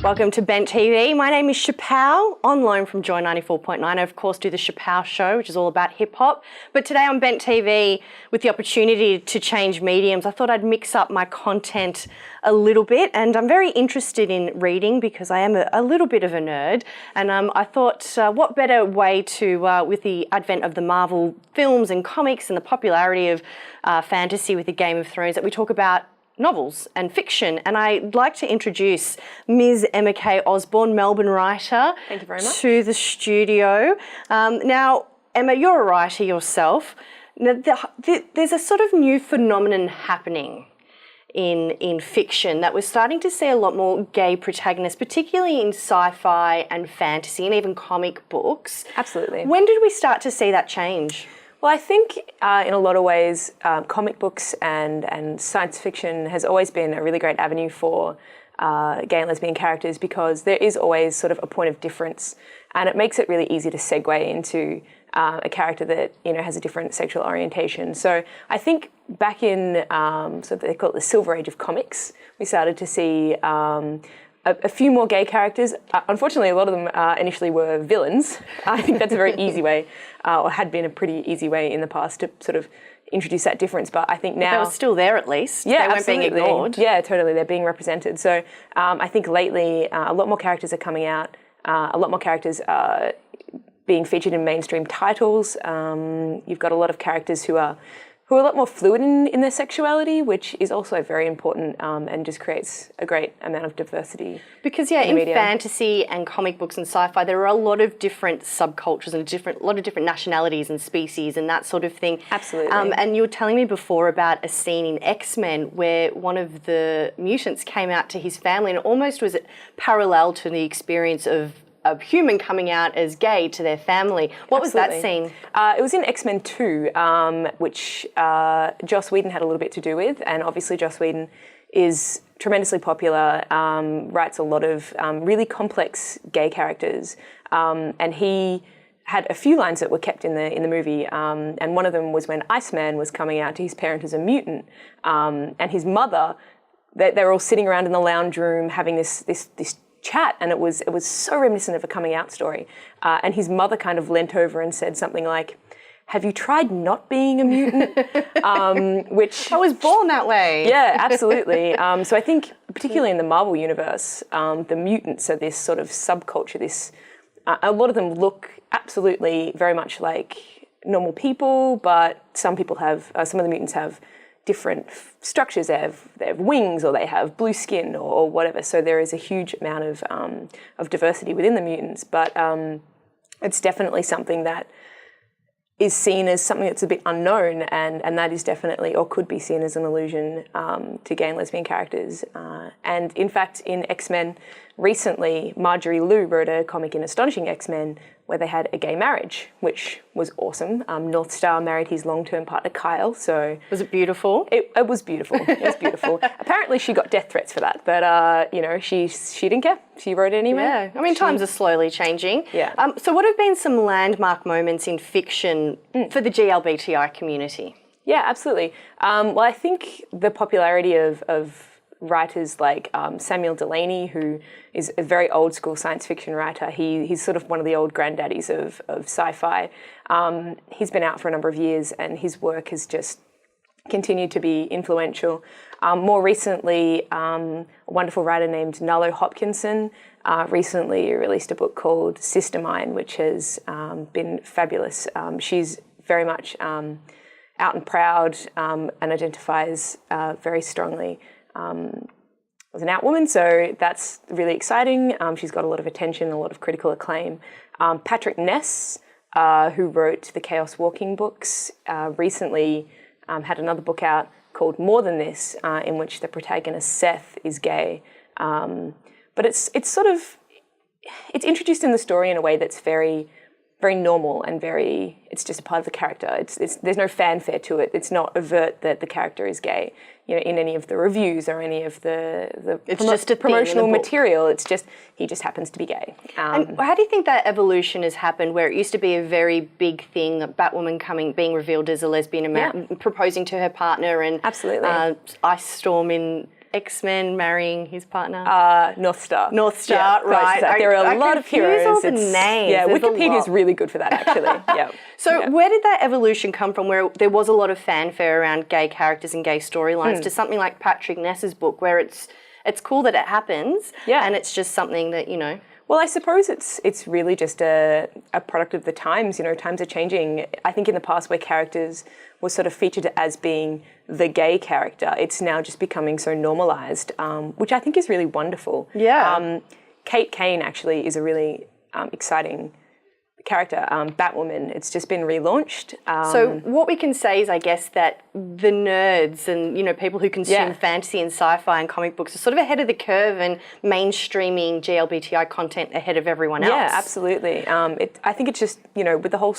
Welcome to Bent TV. My name is ShaPow, on loan from Joy 94.9. I, of course, do the ShaPow Show, which is all about hip-hop. But today on Bent TV, with the opportunity to change mediums, I thought I'd mix up my content a little bit. And I'm very interested in reading because I am a little bit of a nerd. And I thought, what better way to, with the advent of the Marvel films and comics and the popularity of fantasy with the Game of Thrones, that we talk about novels and fiction. And I'd like to introduce Ms. Emma Osborne, Melbourne writer, thank you very much, to the studio. Now, Emma, you're a writer yourself. Now, there's a sort of new phenomenon happening in fiction that we're starting to see a lot more gay protagonists, particularly in sci-fi and fantasy and even comic books. Absolutely. When did we start to see that change? Well, I think in a lot of ways, comic books and science fiction has always been a really great avenue for gay and lesbian characters because there is always sort of a point of difference, and it makes it really easy to segue into a character that has a different sexual orientation. So I think back in so they call it the Silver Age of comics, we started to see a few more gay characters. Unfortunately, a lot of them initially were villains. I think that's a very easy way, or had been a pretty easy way in the past to sort of introduce that difference. But I think now... They were still there at least. Yeah, they weren't absolutely. being ignored. Yeah, totally. They're being represented. So I think lately a lot more characters are coming out. A lot more characters are being featured in mainstream titles. You've got a lot of characters who are a lot more fluid in their sexuality, which is also very important and just creates a great amount of diversity. Because, yeah, in fantasy and comic books and sci-fi, there are a lot of different subcultures and a lot of different nationalities and species and that sort of thing. Absolutely. And you were telling me before about a scene in X-Men where one of the mutants came out to his family and almost was parallel to the experience of a human coming out as gay to their family. What was that scene? It was in X-Men 2, which Joss Whedon had a little bit to do with, and obviously Joss Whedon is tremendously popular, writes a lot of really complex gay characters, and he had a few lines that were kept in the movie, and one of them was when Iceman was coming out to his parent as a mutant, and his mother, they were all sitting around in the lounge room having this chat, and it was so reminiscent of a coming out story. And his mother kind of leant over and said something like, "Have you tried not being a mutant?" Which I was born that way. Yeah, absolutely. So I think particularly in the Marvel universe, the mutants are this sort of subculture. A lot of them look absolutely very much like normal people, but some of the mutants have different structures. They have wings, or they have blue skin, or whatever. So there is a huge amount of diversity within the mutants. But it's definitely something that is seen as something that's a bit unknown, and that is definitely, or could be seen as an allusion to gay and lesbian characters. And in fact, in X-Men recently, Marjorie Liu wrote a comic in Astonishing X-Men where they had a gay marriage, which was awesome. North Star married his long-term partner, Kyle, so... Was it beautiful? It was beautiful. It was beautiful. Apparently she got death threats for that, but, she didn't care. She wrote it anyway. Yeah, I mean, times are slowly changing. Yeah. So what have been some landmark moments in fiction for the GLBTI community? Yeah, absolutely. Well, I think the popularity of writers like Samuel Delany, who is a very old school science fiction writer. He's sort of one of the old granddaddies of sci-fi. He's been out for a number of years, and his work has just continued to be influential. More recently, a wonderful writer named Nalo Hopkinson recently released a book called Sister Mine, which has been fabulous. She's very much out and proud and identifies very strongly as an out woman, so that's really exciting. She's got a lot of attention, a lot of critical acclaim. Patrick Ness, who wrote the Chaos Walking books, recently had another book out called More Than This, in which the protagonist Seth is gay. But it's introduced in the story in a way that's very, very normal and it's just a part of the character. There's no fanfare to it. It's not overt that the character is gay, in any of the reviews or any of the just a promotional material. It's just, he just happens to be gay. And how do you think that evolution has happened, where it used to be a very big thing, Batwoman being revealed as a lesbian, proposing to her partner, and absolutely. Ice Storm in X-Men marrying his partner? North Star. North Star, yeah, right. There are a lot of heroes. All the names. Yeah, There's Wikipedia's really good for that, actually. Yeah. So where did that evolution come from, where there was a lot of fanfare around gay characters and gay storylines, to something like Patrick Ness's book, where it's cool that it happens, and it's just something that, you know... Well, I suppose it's really just a product of the times. You know, times are changing. I think in the past where characters were sort of featured as being the gay character, it's now just becoming so normalised, which I think is really wonderful. Yeah. Kate Kane actually is a really exciting character, Batwoman. It's just been relaunched. So what we can say is, I guess, that the nerds and, you know, people who consume fantasy and sci-fi and comic books are sort of ahead of the curve and mainstreaming GLBTI content ahead of everyone else. Yeah, absolutely. I think it's just, you know, with the whole...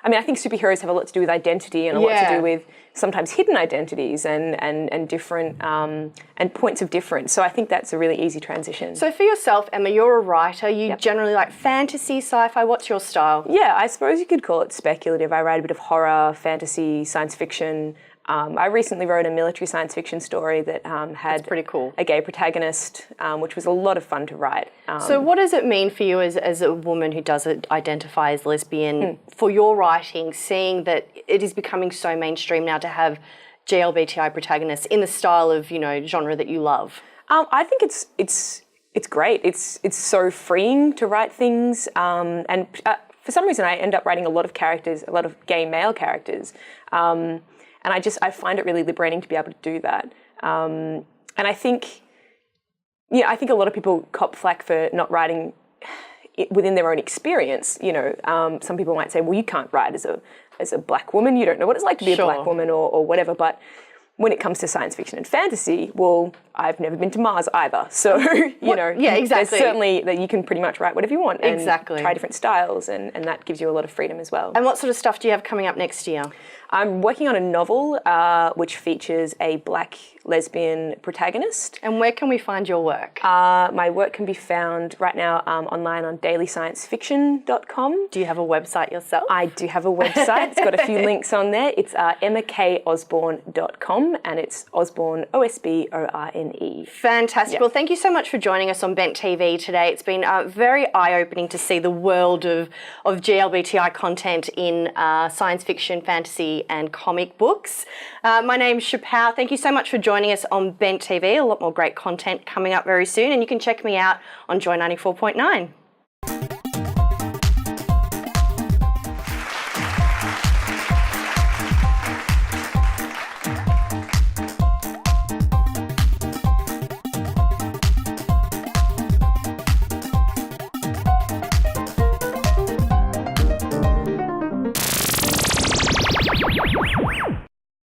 I think superheroes have a lot to do with identity and a lot to do with sometimes hidden identities and different and points of difference. So I think that's a really easy transition. So for yourself, Emma, you're a writer. You generally like fantasy, sci-fi. What's your style? Yeah, I suppose you could call it speculative. I write a bit of horror, fantasy, science fiction. I recently wrote a military science fiction story that had pretty cool. a gay protagonist, which was a lot of fun to write. So what does it mean for you as a woman who doesn't identify as lesbian, for your writing, seeing that it is becoming so mainstream now to have GLBTI protagonists in the style of, you know, genre that you love? I think it's great. It's so freeing to write things, and for some reason I end up writing a lot of characters, a lot of gay male characters. And I find it really liberating to be able to do that. And I think a lot of people cop flack for not writing it within their own experience. You know, some people might say, well, you can't write as a black woman. You don't know what it's like to be a black woman or whatever. But when it comes to science fiction and fantasy, well, I've never been to Mars either. So, you know, there's certainly that you can pretty much write whatever you want and try different styles, and that gives you a lot of freedom as well. And what sort of stuff do you have coming up next year? I'm working on a novel which features a black lesbian protagonist. And where can we find your work? My work can be found right now online on dailysciencefiction.com. Do you have a website yourself? I do have a website. It's got a few links on there. It's emmaosborne.com, and it's Osborne, Osborne. Fantastic. Yep. Well, thank you so much for joining us on Bent TV today. It's been very eye-opening to see the world of GLBTI content in science fiction, fantasy and comic books. My name's ShaPow. Thank you so much for joining us on Bent TV. A lot more great content coming up very soon, and you can check me out on Joy 94.9.